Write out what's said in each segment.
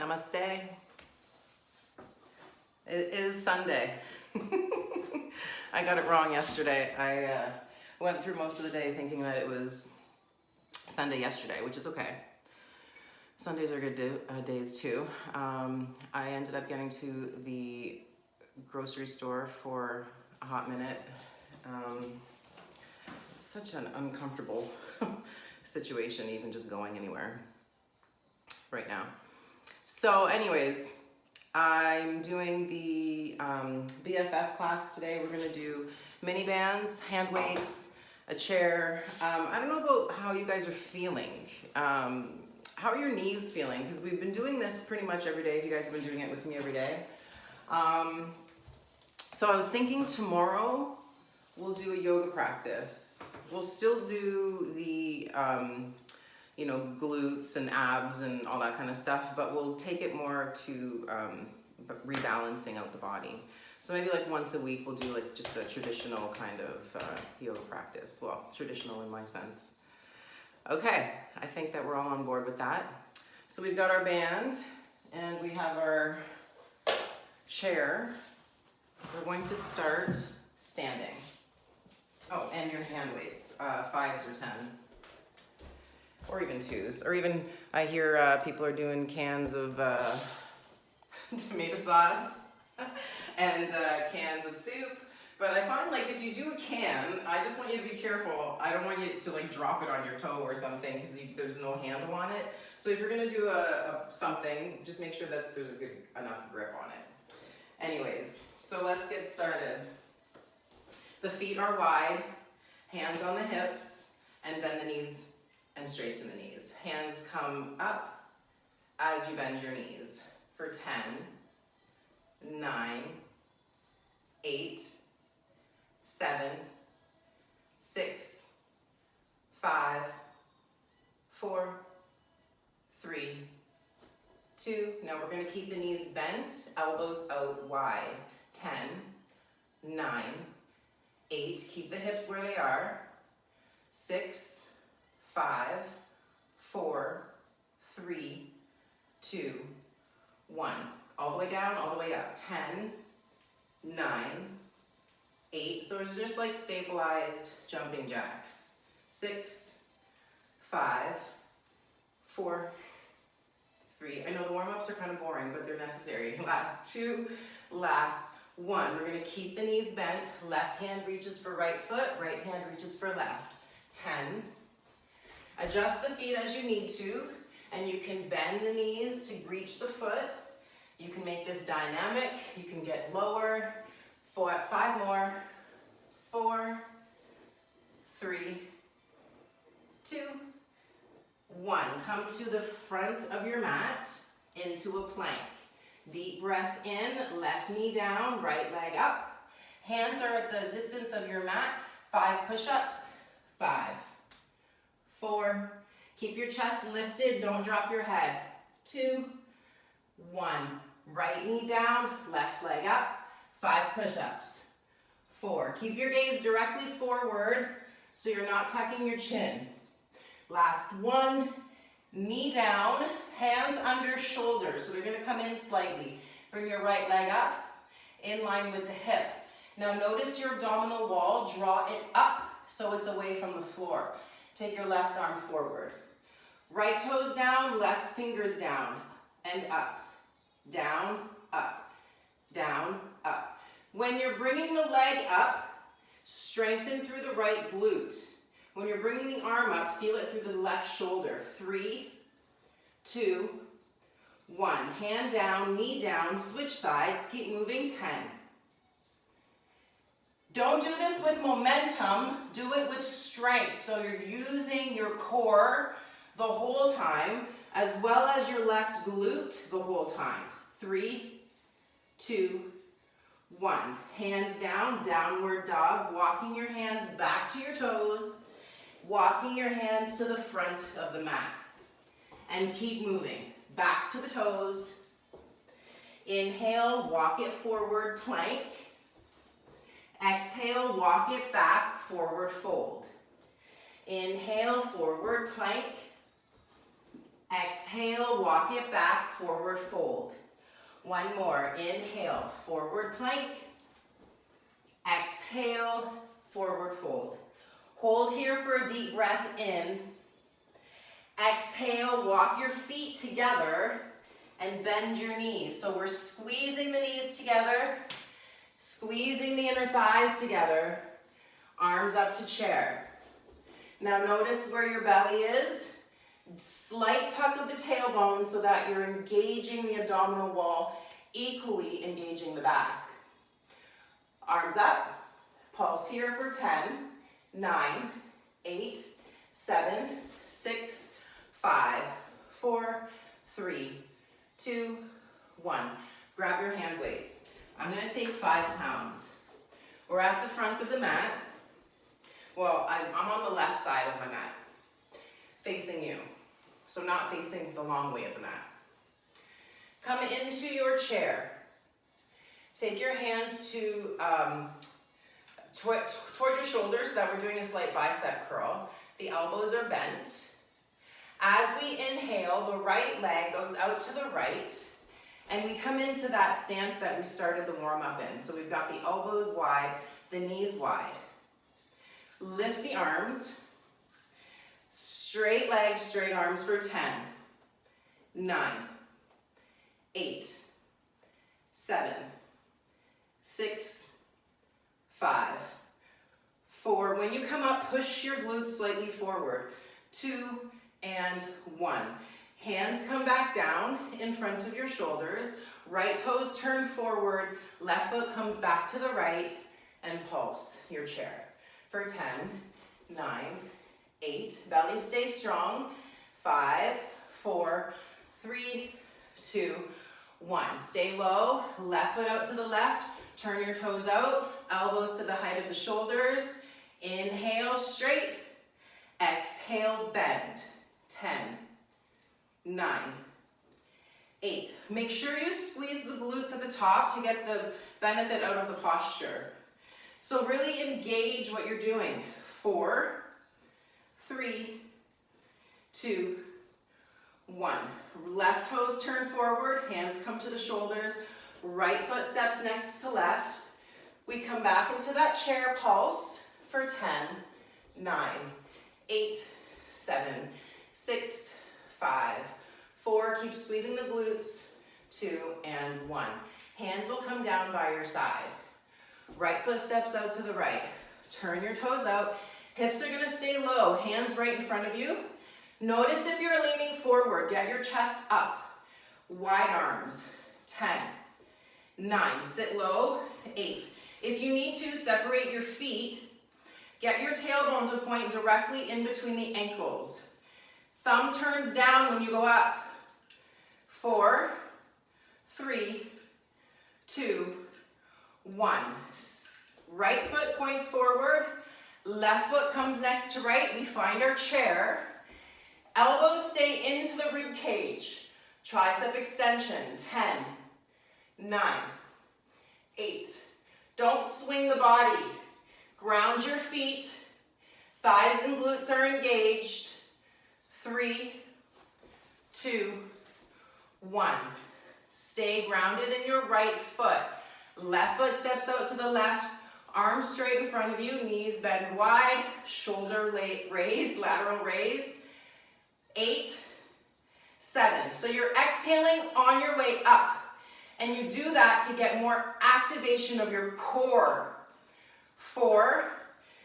Namaste. It is Sunday. I got it wrong yesterday. I went through most of the day thinking that it was Sunday yesterday, which is okay. Sundays are good days too. I ended up getting to the grocery store for a hot minute. It's such an uncomfortable situation, even just going anywhere right now. So anyways, I'm doing the BFF class today. We're gonna do mini bands, hand weights, a chair. I don't know about how you guys are feeling. How are your knees feeling? Because we've been doing this pretty much every day. If you guys have been doing it with me every day. So I was thinking tomorrow we'll do a yoga practice. We'll still do the glutes and abs and all that kind of stuff, but we'll take it more to rebalancing out the body. So maybe like once a week we'll do like just a traditional kind of yoga practice. Well, traditional in my sense. Okay, I think that we're all on board with that. So we've got our band and we have our chair. We're going to start standing. Oh, and your hand weights, 5s or 10s. Or even 2s. Or even, I hear people are doing cans of tomato sauce and cans of soup. But I find like if you do a can, I just want you to be careful. I don't want you to like drop it on your toe or something because there's no handle on it. So if you're gonna do something, just make sure that there's a good enough grip on it. Anyways, so let's get started. The feet are wide, hands on the hips, and bend the knees and straighten the knees. Hands come up as you bend your knees for 10, 9, 8, 7, 6, 5, 4, 3, 2. Now we're going to keep the knees bent, elbows out wide. 10, 9, 8. Keep the hips where they are. 6, 5, 4, 3, 2, 1. All the way down, all the way up. 10, 9, 8. So it's just like stabilized jumping jacks. 6, 5, 4, 3. I know the warm-ups are kind of boring, but they're necessary. Last 2, last 1. We're going to keep the knees bent. Left hand reaches for right foot, right hand reaches for left. 10. Adjust the feet as you need to, and you can bend the knees to reach the foot. You can make this dynamic. You can get lower. 5 more. 4, 3, 2, 1. Come to the front of your mat into a plank. Deep breath in, left knee down, right leg up. Hands are at the distance of your mat. 5 push-ups. 5, 4, keep your chest lifted, don't drop your head. 2, 1, right knee down, left leg up. 5 push-ups. 4, keep your gaze directly forward so you're not tucking your chin. Last 1, knee down, hands under shoulders, so they're going to come in slightly. Bring your right leg up, in line with the hip. Now notice your abdominal wall, draw it up so it's away from the floor. Take your left arm forward. Right toes down, left fingers down, and up. Down, up, down, up. When you're bringing the leg up, strengthen through the right glute. When you're bringing the arm up, feel it through the left shoulder. 3, 2, 1. Hand down, knee down, switch sides, keep moving. 10. Don't do this with momentum, do it with strength. So you're using your core the whole time, as well as your left glute the whole time. 3, 2, 1. Hands down, downward dog, walking your hands back to your toes, walking your hands to the front of the mat. And keep moving. Back to the toes. Inhale, walk it forward, plank. Exhale, walk it back, forward fold. Inhale, forward plank. Exhale, walk it back, forward fold. One more, inhale, forward plank. Exhale, forward fold. Hold here for a deep breath in. Exhale, walk your feet together and bend your knees. So we're squeezing the knees together, squeezing the inner thighs together, arms up to chair. Now notice where your belly is. Slight tuck of the tailbone so that you're engaging the abdominal wall, equally engaging the back. Arms up, pulse here for 10, 9, 8, 7, 6, 5, 4, 3, 2, 1. Grab your hand weights. I'm going to take 5 pounds. We're at the front of the mat. Well, I'm on the left side of my mat, facing you. So not facing the long way of the mat. Come into your chair. Take your hands to toward your shoulders so that we're doing a slight bicep curl. The elbows are bent. As we inhale, the right leg goes out to the right, and we come into that stance that we started the warm-up in. So we've got the elbows wide, the knees wide. Lift the arms. Straight legs, straight arms for 10, 9, 8, 7, 6, 5, 4. When you come up, push your glutes slightly forward. 2 and 1. Hands come back down in front of your shoulders. Right toes turn forward. Left foot comes back to the right, and pulse your chair for 10, 9, 8, belly stay strong, 5, 4, 3, 2, 1. Stay low, left foot out to the left, turn your toes out, elbows to the height of the shoulders. Inhale, straight. Exhale, bend. 10, 9, 8. Make sure you squeeze the glutes at the top to get the benefit out of the posture. So really engage what you're doing. 4, 3, 2, 1. Left toes turn forward, hands come to the shoulders, right foot steps next to left. We come back into that chair pulse for 10, 9, 8, 7, 6, 5, 4. Keep squeezing the glutes. 2 and 1. Hands will come down by your side. Right foot steps out to the right. Turn your toes out. Hips are going to stay low, hands right in front of you. Notice if you're leaning forward, get your chest up. Wide arms. 10, 9, sit low. 8. If you need to, separate your feet. Get your tailbone to point directly in between the ankles. Thumb turns down when you go up. 4, 3, 2, 1. Right foot points forward. Left foot comes next to right. We find our chair. Elbows stay into the rib cage. Tricep extension. 10, 9, 8. Don't swing the body. Ground your feet. Thighs and glutes are engaged. 3, 2, 1. Stay grounded in your right foot. Left foot steps out to the left. Arms straight in front of you, knees bend wide, shoulder raise, lateral raise. 8, 7. So you're exhaling on your way up. And you do that to get more activation of your core. 4,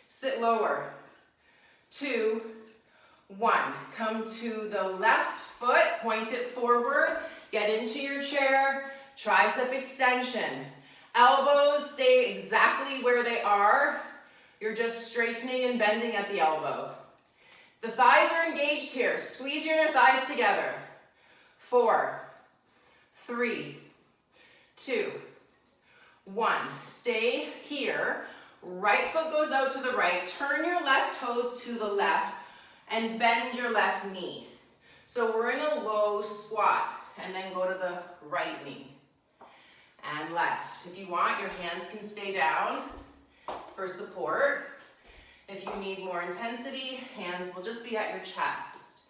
sit lower. 2, 1. Come to the left foot, point it forward, get into your chair, tricep extension. Elbows stay exactly where they are. You're just straightening and bending at the elbow. The thighs are engaged here. Squeeze your inner thighs together. 4, 3, 2, 1. Stay here. Right foot goes out to the right. Turn your left toes to the left and bend your left knee. So we're in a low squat, and then go to the right knee. And left. If you want, your hands can stay down for support. If you need more intensity, hands will just be at your chest.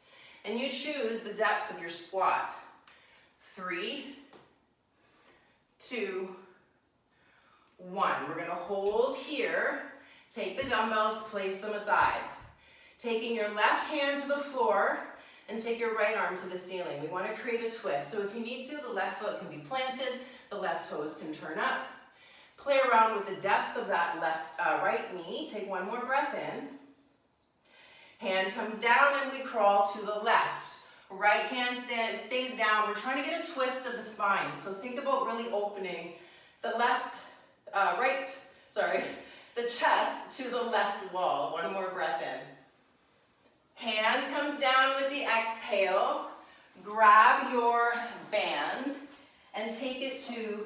And you choose the depth of your squat. 3, 2, 1. We're gonna hold here. Take the dumbbells, place them aside. Taking your left hand to the floor and take your right arm to the ceiling. We wanna create a twist. So if you need to, the left foot can be planted, the left toes can turn up. Play around with the depth of that right knee. Take one more breath in. Hand comes down and we crawl to the left. Right hand stays down. We're trying to get a twist of the spine. So think about really opening the the chest to the left wall. One more breath in. Hand comes down with the exhale. Grab your band and take it to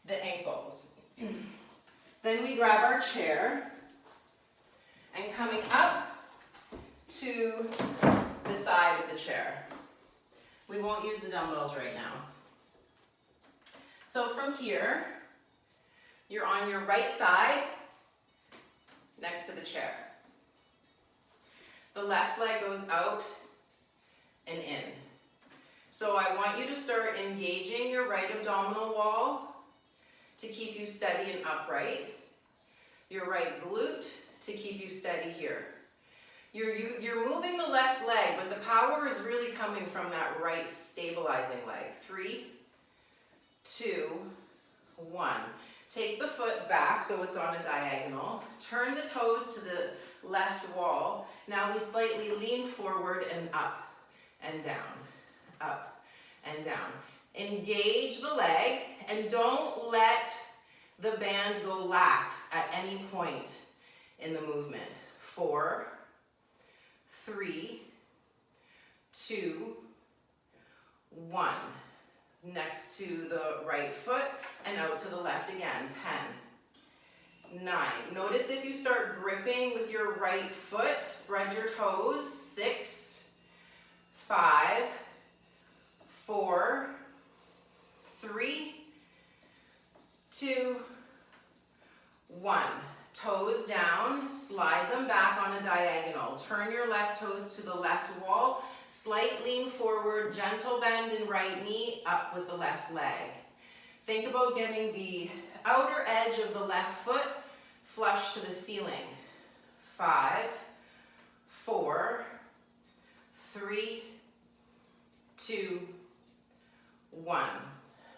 the ankles. Then we grab our chair and coming up to the side of the chair. We won't use the dumbbells right now. So from here, you're on your right side next to the chair. The left leg goes out and in. So I want you to start engaging your right abdominal wall to keep you steady and upright. Your right glute to keep you steady here. You're moving the left leg, but the power is really coming from that right stabilizing leg. 3, 2, 1. Take the foot back so it's on a diagonal. Turn the toes to the left wall. Now we slightly lean forward and up and down, up and down. Engage the leg and don't let the band go lax at any point in the movement. 4, 3, 2, 1. Next to the right foot and out to the left again. 10, 9. Notice if you start gripping with your right foot, spread your toes. 6, 5, 4, 3, 2, 1. Toes down, slide them back on a diagonal. Turn your left toes to the left wall. Slight lean forward, gentle bend in right knee, up with the left leg. Think about getting the outer edge of the left foot flush to the ceiling. 5, 4, 3, 2, 1.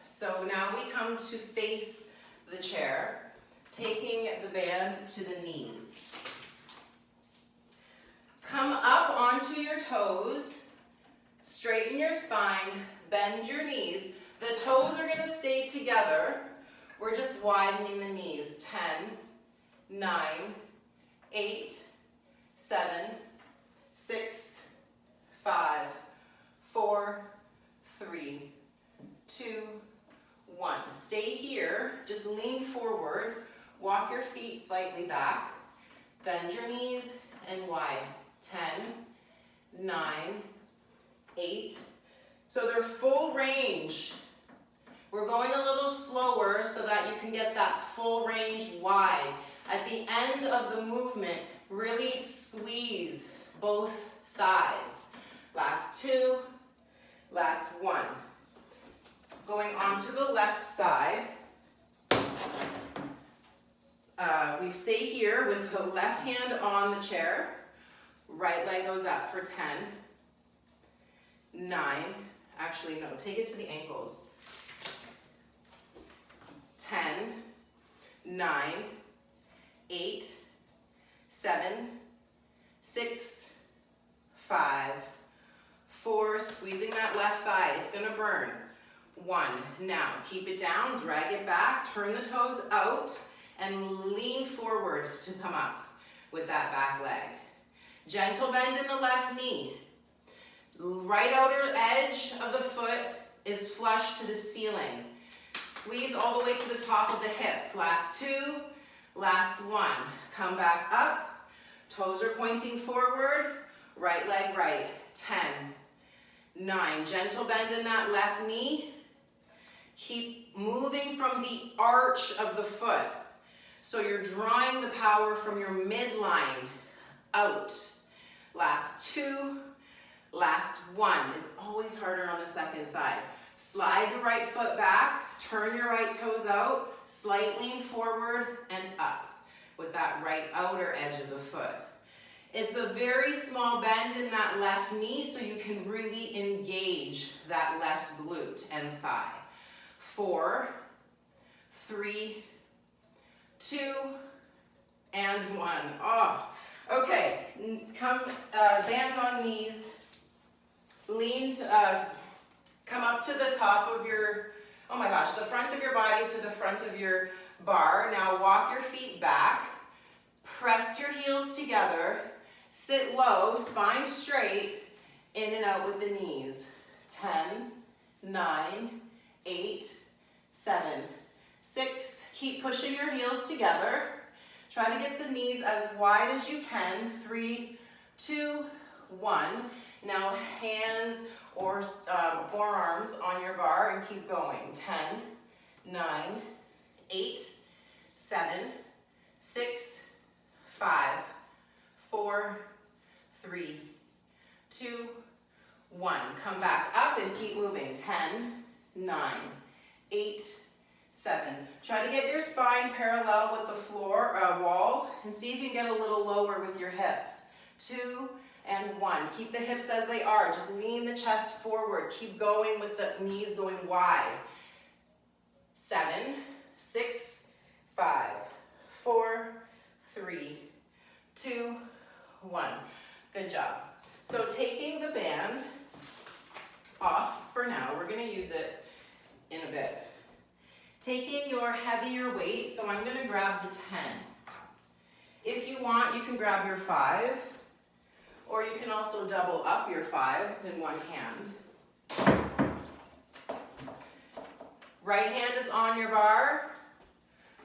So now we come to face the chair, taking the band to the knees. Come up onto your toes, straighten your spine, bend your knees. The toes are gonna stay together. We're just widening the knees. 10, 9, 8, 7, 6, 5, 4, 3, 2, 1. Stay here, just lean forward, walk your feet slightly back, bend your knees and wide. 10, 9, 8. So they're full range. We're going a little slower so that you can get that full range wide. At the end of the movement, really squeeze both sides. Last 2, last 1. Going onto the left side, we stay here with the left hand on the chair. Right leg goes up for 10, 9, actually no, take it to the ankles. 10, 9, 8, 7, 6, 5, 4, squeezing that left thigh, it's gonna burn. 1, now keep it down, drag it back, turn the toes out, and lean forward to come up with that back leg. Gentle bend in the left knee. Right outer edge of the foot is flush to the ceiling. Squeeze all the way to the top of the hip. Last 2, last 1. Come back up. Toes are pointing forward. Right leg right. 10, 9. Gentle bend in that left knee. Keep moving from the arch of the foot. So you're drawing the power from your midline out. Last 2, Last one. It's always harder on the second side. Slide your right foot back, turn your right toes out, slight lean forward and up with that right outer edge of the foot. It's a very small bend in that left knee so you can really engage that left glute and thigh. 4, 3, 2, and 1. Oh, okay. Come, band on knees. Lean to, come up to the top of your, oh my gosh, the front of your body to the front of your bar. Now walk your feet back. Press your heels together. Sit low, spine straight, in and out with the knees. 10, 9, 8, 7, 6. Keep pushing your heels together. Try to get the knees as wide as you can. 3, 2, 1. Now hands or forearms on your bar and keep going. 10, 9, 8, 7, 6, 5, 4, 3, 2, 1. Come back up and keep moving. 10, 9, 8, 7. Try to get your spine parallel with the floor, wall, and see if you can get a little lower with your hips. 2 and 1. Keep the hips as they are. Just lean the chest forward. Keep going with the knees going wide. 7, 6, 5, 4, 3, 2, 1. Good job. So taking the band off for now, we're going to use it in a bit. Taking your heavier weight, so I'm going to grab the 10. If you want, you can grab your 5, or you can also double up your 5s in one hand. Right hand is on your bar,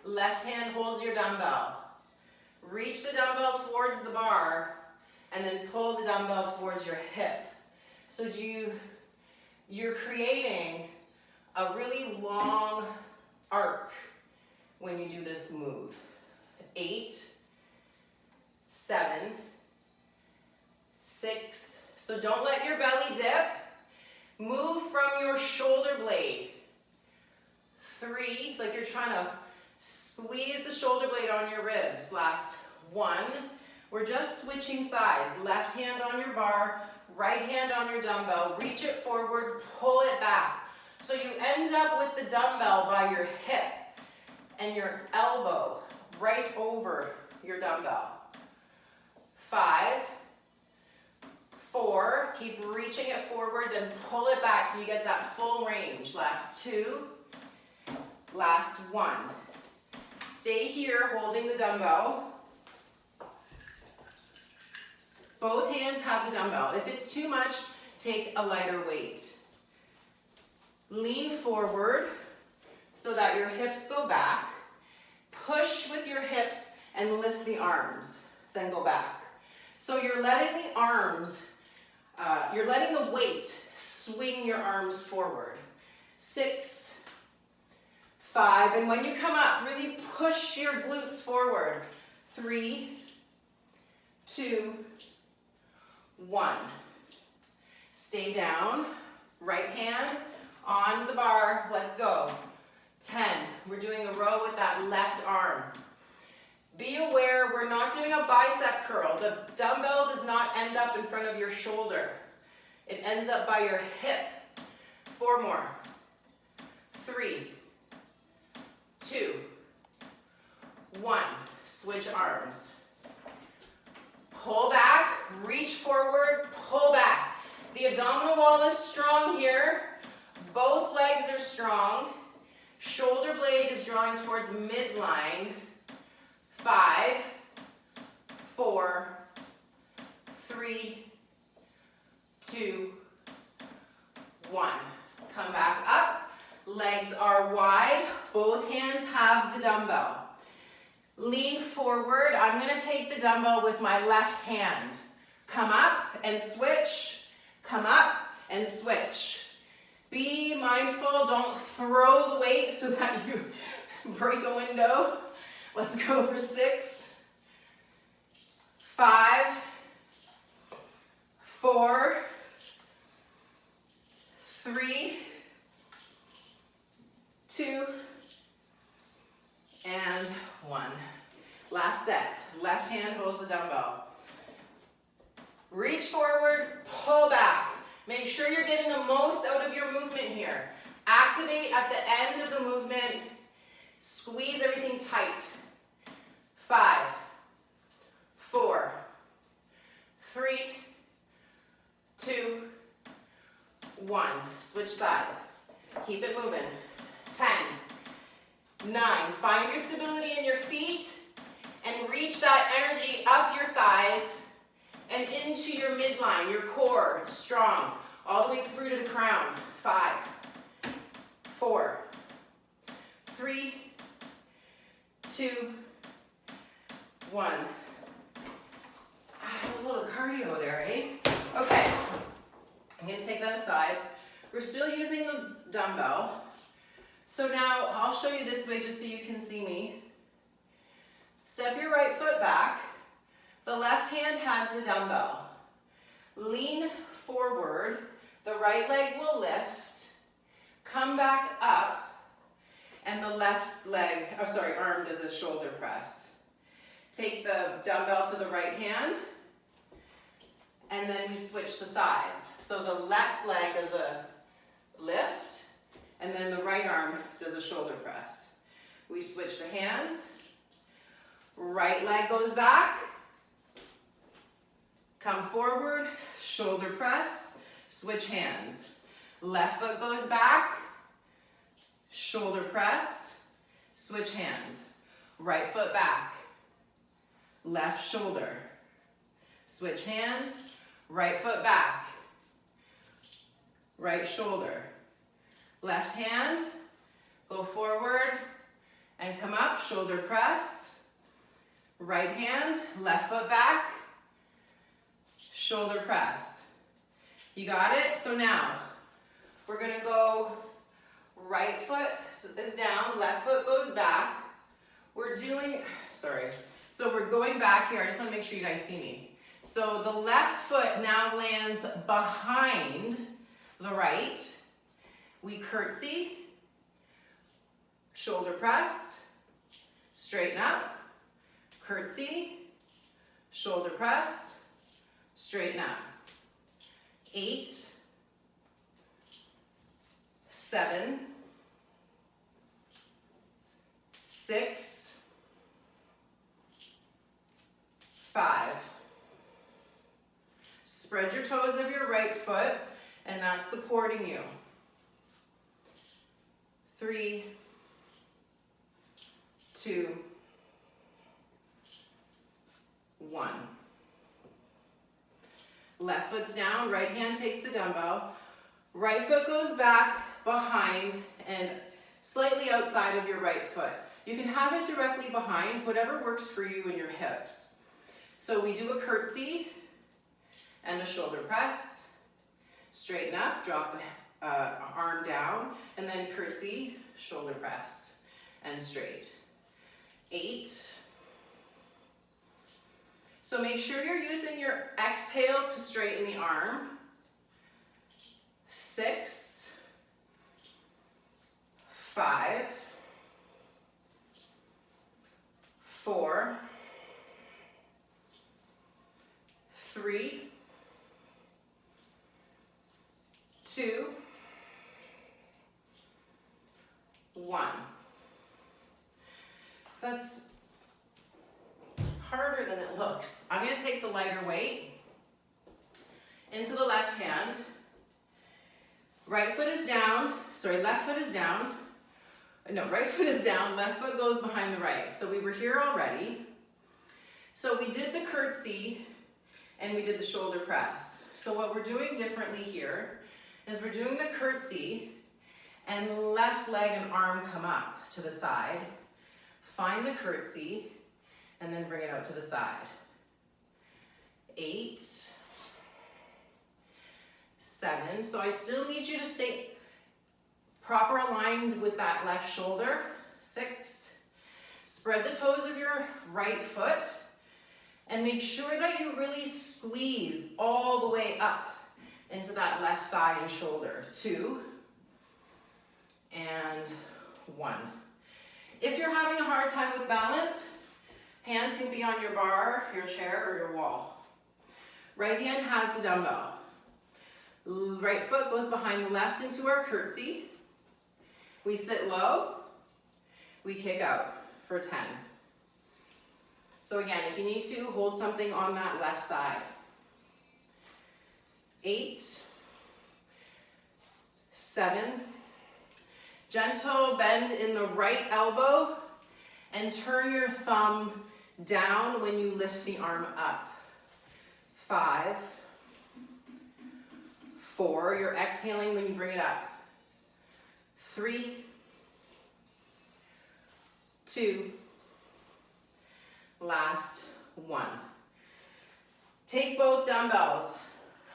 left hand holds your dumbbell. Reach the dumbbell towards the bar, and then pull the dumbbell towards your hip. So you're creating a really long arc when you do this move. 8, 7, 6. So don't let your belly dip. Move from your shoulder blade. 3, like you're trying to squeeze the shoulder blade on your ribs. Last 1. We're just switching sides. Left hand on your bar, right hand on your dumbbell. Reach it forward, pull it back. So you end up with the dumbbell by your hip and your elbow right over your dumbbell. 5, 4, keep reaching it forward, then pull it back so you get that full range. Last 2, last 1. Stay here holding the dumbbell. Both hands have the dumbbell. If it's too much, take a lighter weight. Lean forward so that your hips go back. Push with your hips and lift the arms, then go back. So you're letting the arms, you're letting the weight swing your arms forward. 6, 5, and when you come up, really push your glutes forward. 3, 2, 1. Stay down, right hand on the bar, let's go. 10, we're doing a row with that left arm. Be aware, we're not doing a bicep curl. The dumbbell does not end up in front of your shoulder. It ends up by your hip. 4 more. 3, 2, 1. Switch arms. Pull back, reach forward, pull back. The abdominal wall is strong here. Both legs are strong. Shoulder blade is drawing towards midline. 5, 4, 3, 2, 1. Come back up. Legs are wide. Both hands have the dumbbell. Lean forward. I'm going to take the dumbbell with my left hand. Come up and switch. Come up and switch. Be mindful. Don't throw the weight so that you break a window. Let's go for 6, 5, 4, 3, 2, and 1. Last set. Left hand holds the dumbbell. Reach forward, pull back. Make sure you're getting the most out of your movement here. Activate at the end of the movement. Squeeze everything tight. 5, 4, 3, 2, 1. Switch sides. Keep it moving. 10, 9. Find your stability in your feet and reach that energy up your thighs and into your midline, your core, strong, all the way through to the crown. 5, 4, 3, 2, 1. That was a little cardio there, eh? Okay, I'm gonna take that aside. We're still using the dumbbell. So now I'll show you this way just so you can see me. Step your right foot back. The left hand has the dumbbell. Lean forward. The right leg will lift. Come back up. And the left leg, arm does a shoulder press. Take the dumbbell to the right hand. And then we switch the sides. So the left leg does a lift. And then the right arm does a shoulder press. We switch the hands. Right leg goes back. Come forward, shoulder press, switch hands. Left foot goes back, shoulder press, switch hands. Right foot back, left shoulder, switch hands. Right foot back, right shoulder. Left hand, go forward and come up, shoulder press. Right hand, left foot back, shoulder press. You got it? So now, we're gonna go right foot is down, left foot goes back. So we're going back here. I just wanna make sure you guys see me. So the left foot now lands behind the right. We curtsy, shoulder press, straighten up, curtsy, shoulder press, straighten up. 8, 7, 6, 5. Spread your toes of your right foot, and that's supporting you. 3, 2, 1. Left foot's down, right hand takes the dumbbell. Right foot goes back, behind, and slightly outside of your right foot. You can have it directly behind, whatever works for you and your hips. So we do a curtsy and a shoulder press. Straighten up, drop the arm down, and then curtsy, shoulder press, and straight. 8. So make sure you're using your exhale to straighten the arm. 6, 5, 4, 3, 2, 1. That's harder than it looks. I'm going to take the lighter weight into the left hand. Right foot is down. Left foot is down. No, right foot is down. Left foot goes behind the right. So we were here already. So we did the curtsy and we did the shoulder press. So what we're doing differently here is we're doing the curtsy and left leg and arm come up to the side. Find the curtsy and then bring it out to the side. 8, 7. So I still need you to stay proper aligned with that left shoulder. 6. Spread the toes of your right foot and make sure that you really squeeze all the way up into that left thigh and shoulder. 2 and 1. If you're having a hard time with balance, hand can be on your bar, your chair, or your wall. Right hand has the dumbbell. Right foot goes behind the left into our curtsy. We sit low, we kick out for 10. So again, if you need to, hold something on that left side. 8, 7, gentle bend in the right elbow and turn your thumb down when you lift the arm up. 5, 4, you're exhaling when you bring it up. 3, 2, last 1. Take both dumbbells.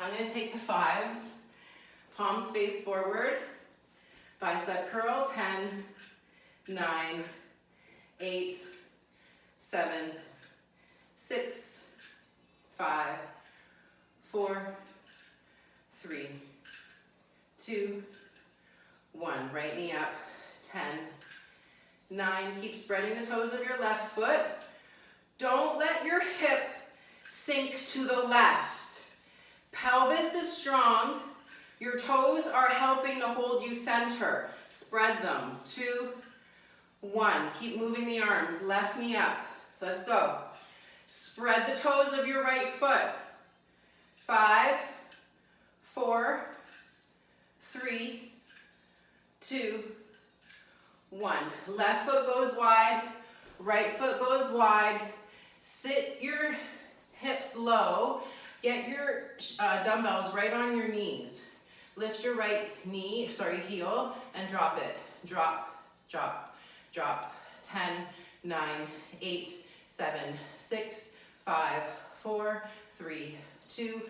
I'm going to take the 5s, palms face forward, bicep curl, 10, 9, 8, 7, 6, 5, 4, 3, 2, 1. Right knee up, 10, 9. Keep spreading the toes of your left foot. Don't let your hip sink to the left. Pelvis is strong. Your toes are helping to hold you center. Spread them. 2, 1. Keep moving the arms. Left knee up. Let's go. Spread the toes of your right foot. 5, 4, 3, 2, 1. Left foot goes wide. Right foot goes wide. Sit your hips low. Get your dumbbells right on your knees. Lift your right heel, and drop it. Drop, drop, drop. 10, 9, 8, 7, 6, 5, 4, 3, 2,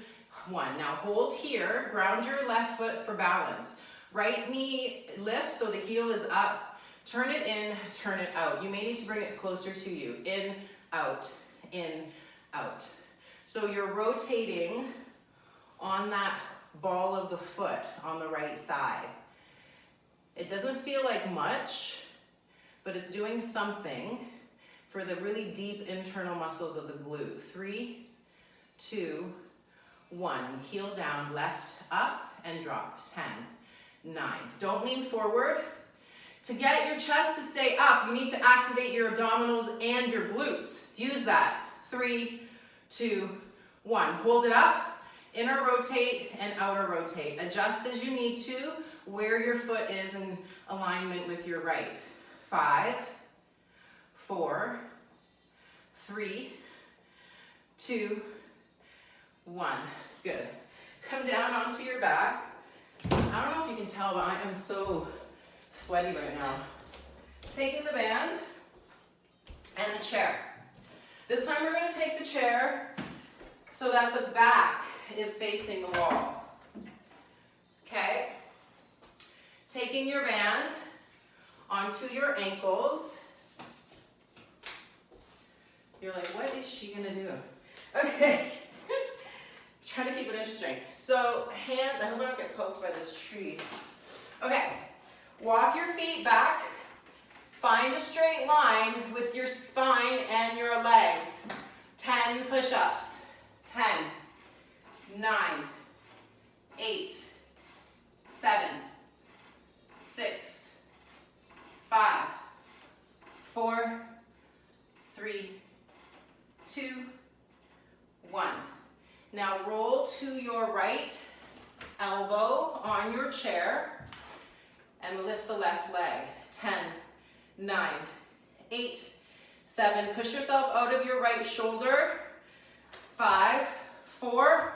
1. Now hold here. Ground your left foot for balance. Right knee lifts so the heel is up. Turn it in, turn it out. You may need to bring it closer to you. In, out, in, out. So you're rotating on that ball of the foot on the right side. It doesn't feel like much, but it's doing something for the really deep internal muscles of the glute. 3, 2, 1. Heel down, left up, and drop. 10, 9. Don't lean forward. To get your chest to stay up, you need to activate your abdominals and your glutes. Use that. 3, 2, 1. Hold it up. Inner rotate and outer rotate. Adjust as you need to where your foot is in alignment with your right. 5, 4, 3, 2, 1. Good. Come down onto your back. I don't know if you can tell, but I am so sweaty right now. Taking the band and the chair. This time we're going to take the chair so that the back is facing the wall. Okay? Taking your band onto your ankles. You're like, what is she going to do? Okay. Try to keep it interesting. So, I hope I don't get poked by this tree. Okay. Walk your feet back. Find a straight line with your spine and your legs. 10 push-ups. 10, 9, 8, 7, 6, 5, 4, 3, 2, 1. Now roll to your right elbow on your chair and lift the left leg. 10, 9, 8, 7. Push yourself out of your right shoulder. 5, 4,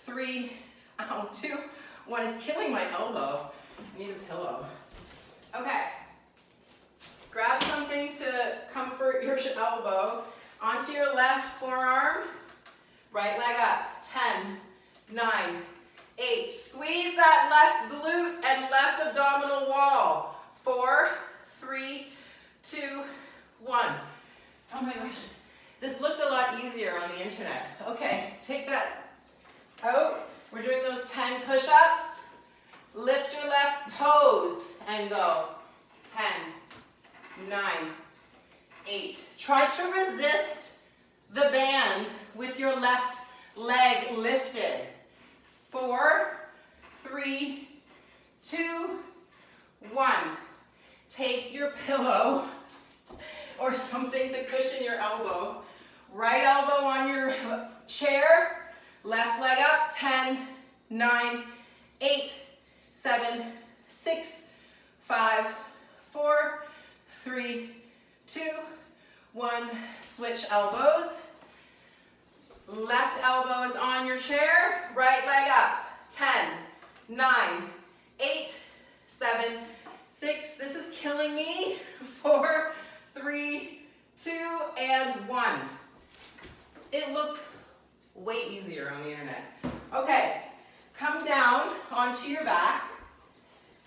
3, 2, 1. It's killing my elbow. I need a pillow. Okay. Grab something to comfort your elbow. Onto your left forearm. Right leg up. 10, 9, 8. Squeeze that left glute and left abdominal wall. 4, 3, 2, 1. Oh my gosh. This looked a lot easier on the internet. Okay, take that out. We're doing those 10 push-ups. to resist the band with your left leg lifted. 4, 3, 2, 1. Take your pillow or something to cushion your elbow. Right elbow on your chair, left leg up. 10, 9, 8, 7, 6, 5, 4, 3, 2, 1. Switch elbows. Left elbow is on your chair, right leg up. 10, 9, 8, 7, 6. This is killing me. 4, 3, 2, and 1. It looked way easier on the internet. Okay, come down onto your back.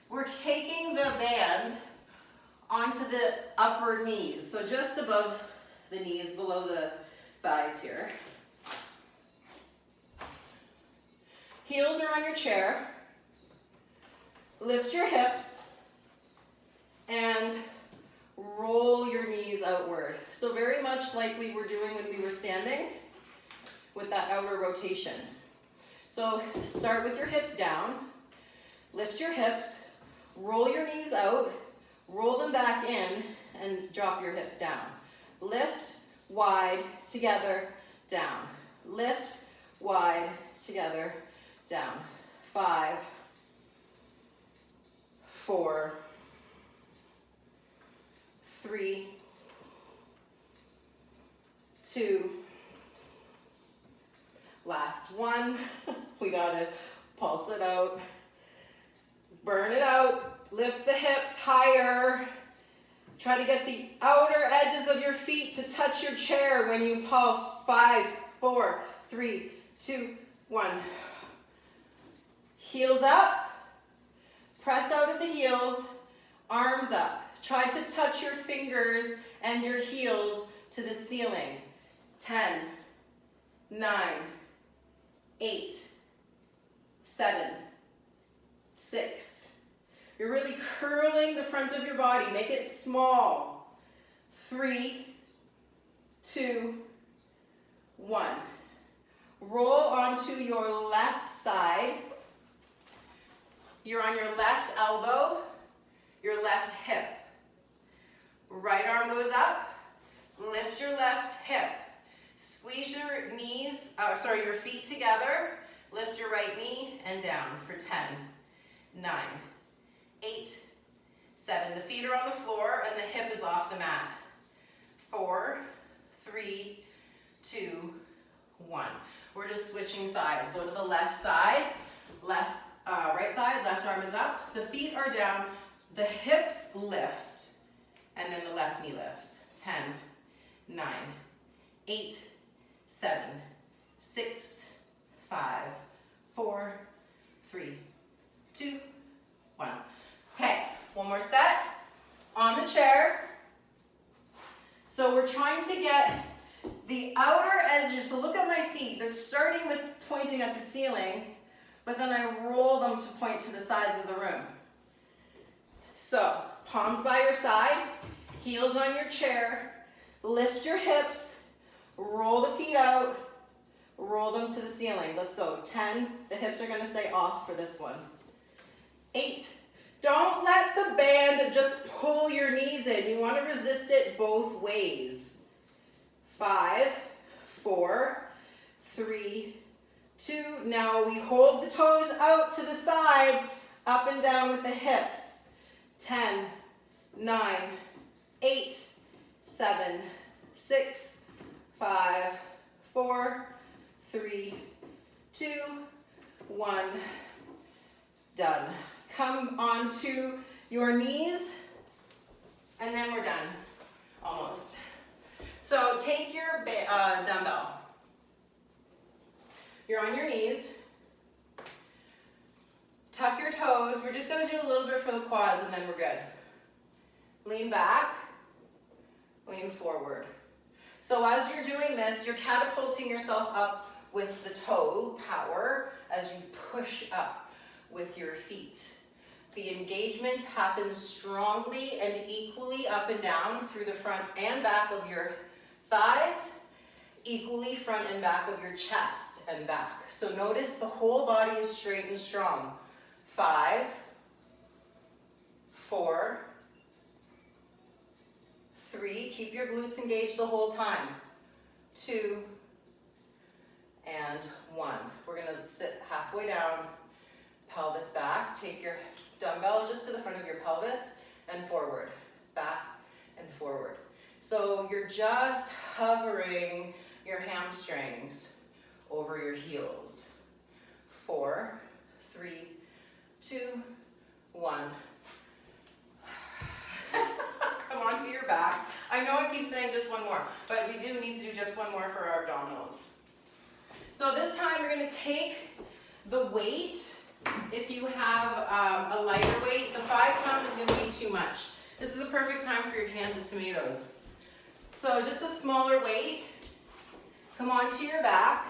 We're taking the band onto the upper knees, so just above the knees, below the thighs here. Heels are on your chair. Lift your hips and roll your knees outward. So very much like we were doing when we were standing with that outer rotation. So start with your hips down, lift your hips, roll your knees out, roll them back in, and drop your hips down. Lift, wide, together, down. Lift, wide, together, down. 5, 4, 3, 2, last one. We gotta pulse it out, burn it out, lift the hips higher. Try to get the outer edges of your feet to touch your chair when you pulse. 5, 4, 3, 2, 1. Heels up, press out of the heels, arms up. Try to touch your fingers and your heels to the ceiling. 10, 9, 8, 7, 6. You're really curling the front of your body. Make it small. 3, 2, 1. Roll onto your left side. You're on your left elbow, your left hip. Right arm goes up. Lift your left hip. Squeeze your knees, your feet together. Lift your right knee and down for 10, 9, 8, 7. The feet are on the floor and the hip is off the mat. 4, 3, 2, 1. We're just switching sides. Go to the left side, right side, left arm is up. The feet are down, the hips lift, and then the left knee lifts. 10, 9, 8, 7, 6, 5, 4, 3, 2, 1. Okay, one more set. On the chair. So we're trying to get the outer edges. So look at my feet. They're starting with pointing at the ceiling, but then I roll them to point to the sides of the room. So palms by your side, heels on your chair, lift your hips, roll the feet out, roll them to the ceiling. Let's go. 10, the hips are gonna stay off for this one. 8, don't let the band just pull your knees in. You wanna resist it both ways. 5, 4, 3, 2. Now we hold the toes out to the side, up and down with the hips. 10, 9, 8, 7, 6, 5, 4, 3, 2, 1. Done. Come onto your knees, and then we're done. Almost. So take your dumbbell. You're on your knees. Tuck your toes. We're just going to do a little bit for the quads, and then we're good. Lean back. Lean forward. So as you're doing this, you're catapulting yourself up with the toe power as you push up with your feet. The engagement happens strongly and equally up and down through the front and back of your Thighs equally front and back of your chest and back. So notice the whole body is straight and strong. 5, 4, 3, keep your glutes engaged the whole time. 2, and 1. We're gonna sit halfway down, pelvis back. Take your dumbbell just to the front of your pelvis and forward, back and forward. So you're just hovering your hamstrings over your heels. 4, 3, 2, 1. Come onto your back. I know I keep saying just one more, but we do need to do just one more for our abdominals. So this time we're going to take the weight. If you have a lighter weight, the 5 pound is going to be too much. This is a perfect time for your cans of tomatoes. So just a smaller weight. Come onto your back.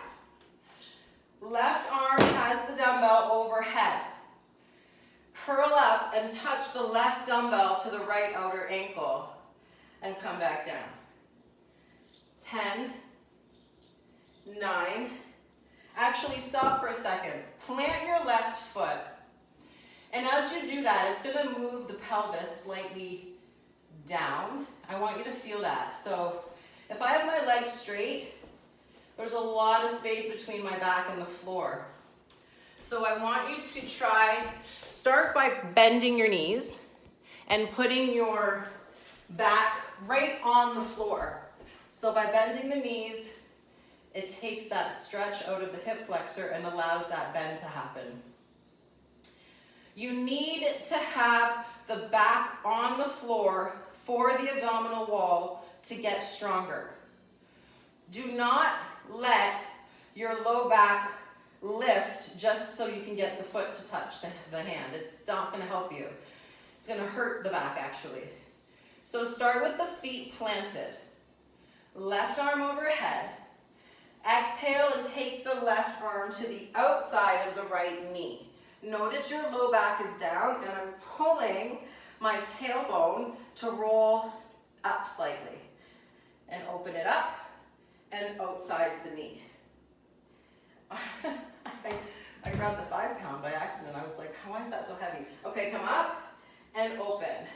Left arm has the dumbbell overhead. Curl up and touch the left dumbbell to the right outer ankle and come back down. 10, 9. Actually, stop for a second. Plant your left foot. And as you do that, it's going to move the pelvis slightly down. I want you to feel that. So if I have my legs straight, there's a lot of space between my back and the floor. So I want you to start by bending your knees and putting your back right on the floor. So by bending the knees, it takes that stretch out of the hip flexor and allows that bend to happen. You need to have the back on the floor for the abdominal wall to get stronger. Do not let your low back lift just so you can get the foot to touch the hand. It's not going to help you. It's going to hurt the back actually. So start with the feet planted. Left arm overhead. Exhale and take the left arm to the outside of the right knee. Notice your low back is down and I'm pulling my tailbone to roll up slightly. And open it up and outside the knee. I grabbed the 5 pound by accident. I was like, why is that so heavy? Okay, come up and open.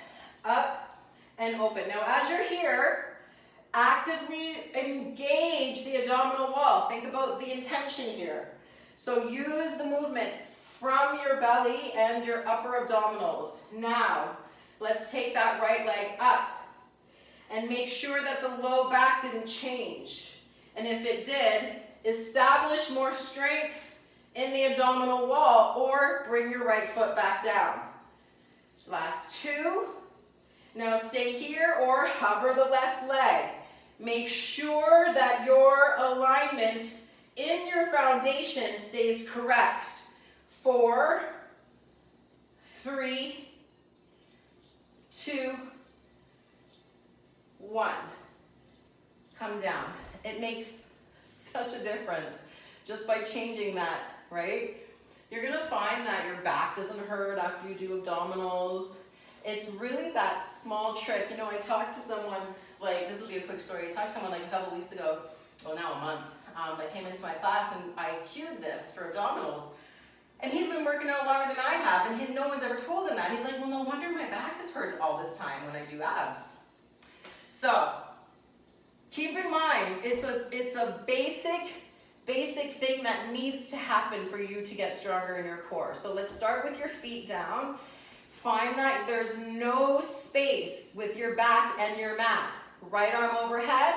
Up and open. Now as you're here, actively engage the abdominal wall. Think about the intention here. So use the movement from your belly and your upper abdominals. Now, let's take that right leg up and make sure that the low back didn't change. And if it did, establish more strength in the abdominal wall or bring your right foot back down. Last 2. Now stay here or hover the left leg. Make sure that your alignment in your foundation stays correct. 4, 3, 2, 1. Come down. It makes such a difference just by changing that, right? You're going to find that your back doesn't hurt after you do abdominals. It's really that small trick. You know, I talked to someone, like, this will be a quick story. I talked to someone like a couple weeks ago, well now a month, that came into my class and I cued this for abdominals. And he's been working out longer than I have and no one's ever told him that. He's like, well, no wonder my back is hurt all this time when I do abs. So, keep in mind, it's a basic thing that needs to happen for you to get stronger in your core. So let's start with your feet down. Find that there's no space with your back and your mat. Right arm overhead.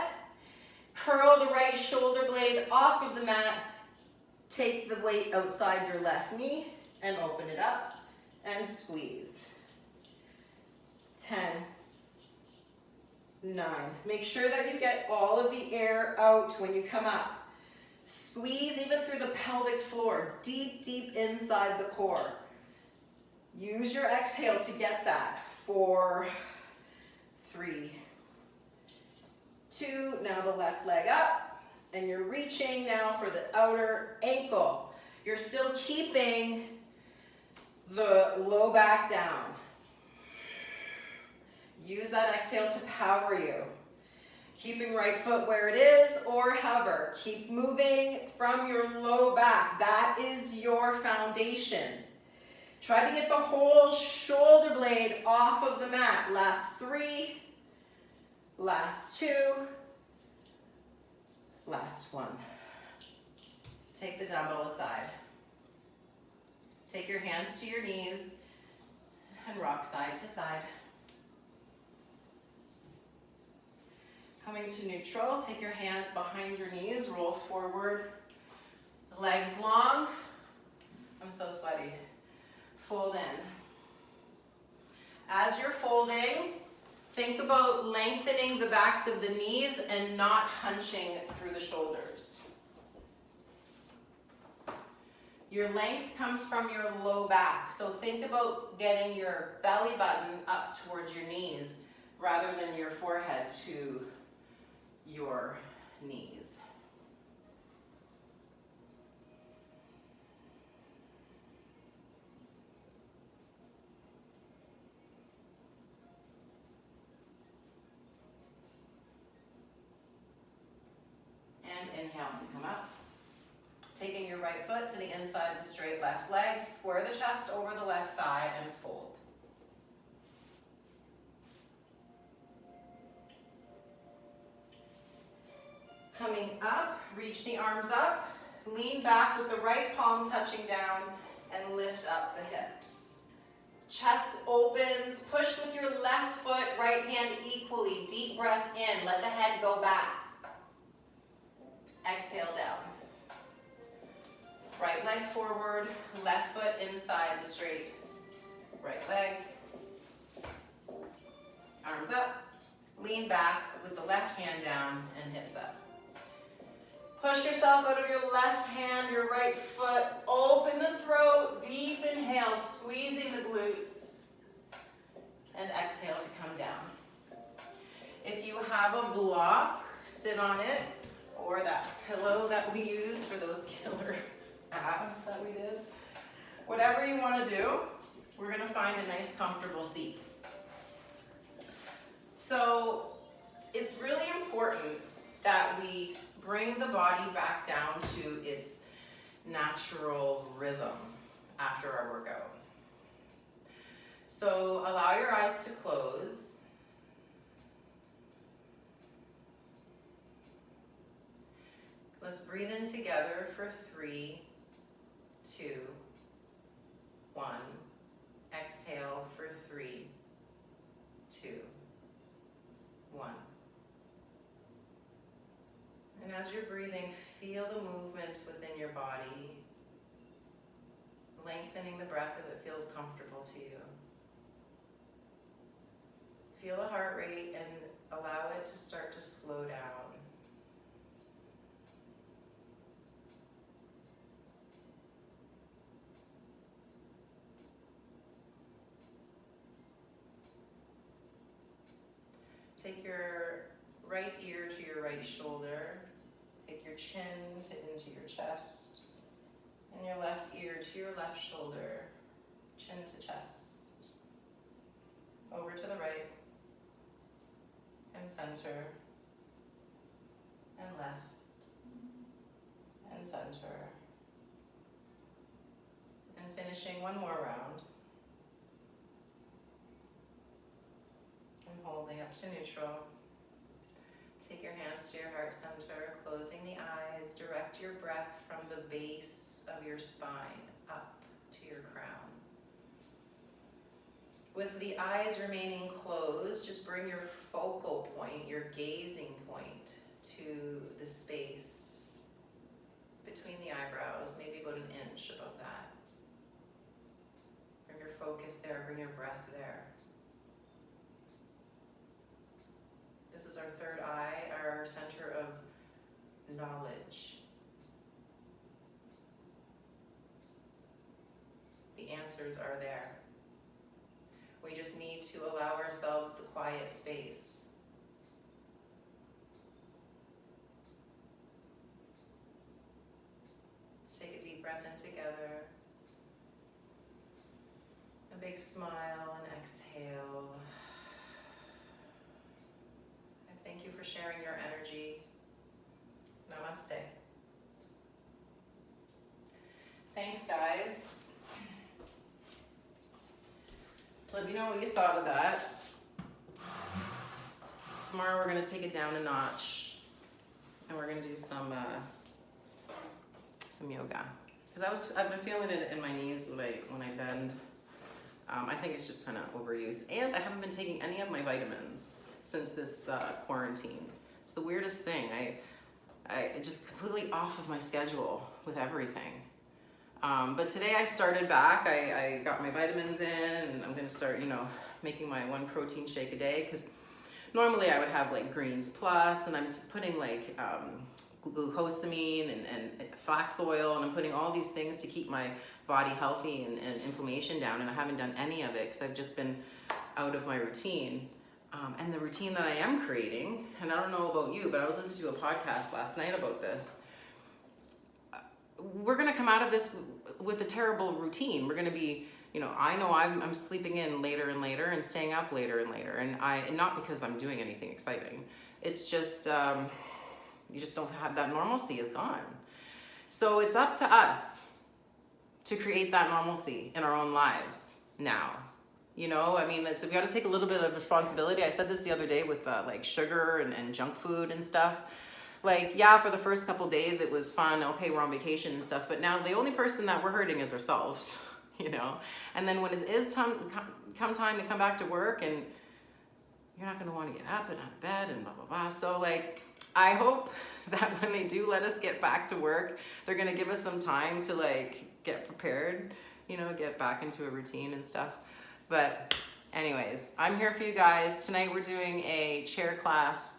Curl the right shoulder blade off of the mat. Take the weight outside your left knee and open it up and squeeze. 10, 9. Make sure that you get all of the air out when you come up. Squeeze even through the pelvic floor, deep, deep inside the core. Use your exhale to get that. 4, 3, 2. Now the left leg up. And you're reaching now for the outer ankle. You're still keeping the low back down. Use that exhale to power you. Keeping right foot where it is or hover. Keep moving from your low back. That is your foundation. Try to get the whole shoulder blade off of the mat. Last 3, last 2, last 1. Take the dumbbell aside. Take your hands to your knees and rock side to side. Coming to neutral, take your hands behind your knees, roll forward, legs long. I'm so sweaty. Fold in. As you're folding, think about lengthening the backs of the knees and not hunching through the shoulders. Your length comes from your low back, so think about getting your belly button up towards your knees rather than your forehead to your knees. And inhale to come up. Taking your right foot to the inside of the straight left leg, square the chest over the left thigh and fold. Coming up, reach the arms up, lean back with the right palm touching down and lift up the hips. Chest opens, push with your left foot, right hand equally. Deep breath in, let the head go back. Exhale down. Right leg forward, left foot inside the straight right leg. Arms up, lean back with the left hand down and hips up. Push yourself out of your left hand, your right foot, open the throat, deep inhale, squeezing the glutes, and exhale to come down. If you have a block, sit on it, or that pillow that we use for those killer abs that we did. Whatever you want to do, we're going to find a nice comfortable seat. So it's really important that we bring the body back down to its natural rhythm after our workout. So allow your eyes to close. Let's breathe in together for 3, 2, 1. Exhale for 3, 2, 1. And as you're breathing, feel the movement within your body, lengthening the breath if it feels comfortable to you. Feel the heart rate and allow it to start to slow down. Take your right ear to your right shoulder. Take your chin into your chest. And your left ear to your left shoulder. Chin to chest. Over to the right. And center. And left. And center. And finishing one more round. And holding up to neutral. Take your hands to your heart center, closing the eyes. Direct your breath from the base of your spine up to your crown. With the eyes remaining closed, just bring your focal point, your gazing point, to the space between the eyebrows, maybe about an inch above that. Bring your focus there, bring your breath there. This is our third eye, our center of knowledge. The answers are there. We just need to allow ourselves the quiet space. Let's take a deep breath in together. A big smile and exhale. Thank you for sharing your Let me know what you thought of that. Tomorrow we're gonna take it down a notch, and we're gonna do some yoga. Because I've been feeling it in my knees when I bend. I think it's just kind of overused, and I haven't been taking any of my vitamins since this quarantine. It's the weirdest thing. I just completely off of my schedule with everything. But today I started back. I got my vitamins in, and I'm gonna start, making my 1 protein shake a day, because normally I would have like Greens Plus, and I'm putting like glucosamine and flax oil, and I'm putting all these things to keep my body healthy and inflammation down, and I haven't done any of it because I've just been out of my routine. And the routine that I am creating, and I don't know about you, but I was listening to a podcast last night about this. We're gonna come out of this with a terrible routine. We're gonna be, I know I'm sleeping in later and later and staying up later and later, and not because I'm doing anything exciting. It's just, you just don't have that normalcy is gone. So it's up to us to create that normalcy in our own lives now. We got to take a little bit of responsibility. I said this the other day with like sugar and junk food and stuff. Like, yeah, for the first couple days it was fun. Okay, we're on vacation and stuff, but now the only person that we're hurting is ourselves, And then when it is time to come back to work, and you're not going to want to get up and out of bed and blah, blah, blah. So like, I hope that when they do let us get back to work, they're going to give us some time to like get prepared, get back into a routine and stuff. But anyways, I'm here for you guys. Tonight we're doing a chair class.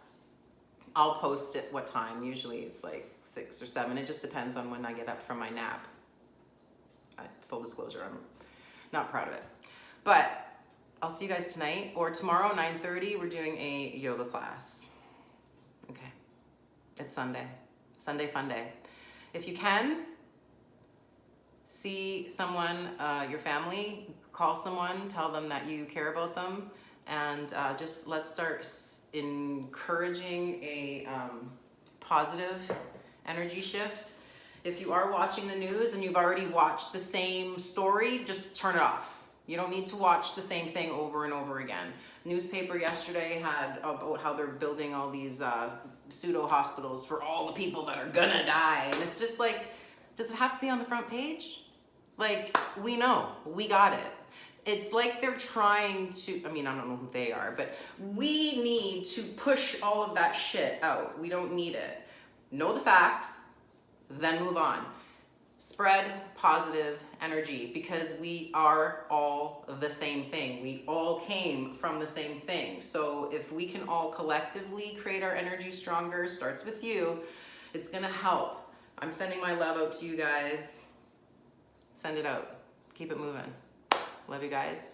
I'll post it what time. Usually it's like 6 or 7. It just depends on when I get up from my nap. Full disclosure, I'm not proud of it. But I'll see you guys tonight, or tomorrow, 9:30, we're doing a yoga class. Okay. It's Sunday. Sunday fun day. If you can, see someone, your family, call someone, tell them that you care about them, and just let's start encouraging a positive energy shift. If you are watching the news and you've already watched the same story, just turn it off. You don't need to watch the same thing over and over again. Newspaper yesterday had about how they're building all these pseudo hospitals for all the people that are gonna die. And it's just like, does it have to be on the front page? Like, we know, we got it. It's like they're trying to, I don't know who they are, but we need to push all of that shit out. We don't need it. Know the facts, then move on. Spread positive energy, because we are all the same thing. We all came from the same thing. So if we can all collectively create our energy stronger, starts with you, it's gonna help. I'm sending my love out to you guys. Send it out. Keep it moving. Love you guys.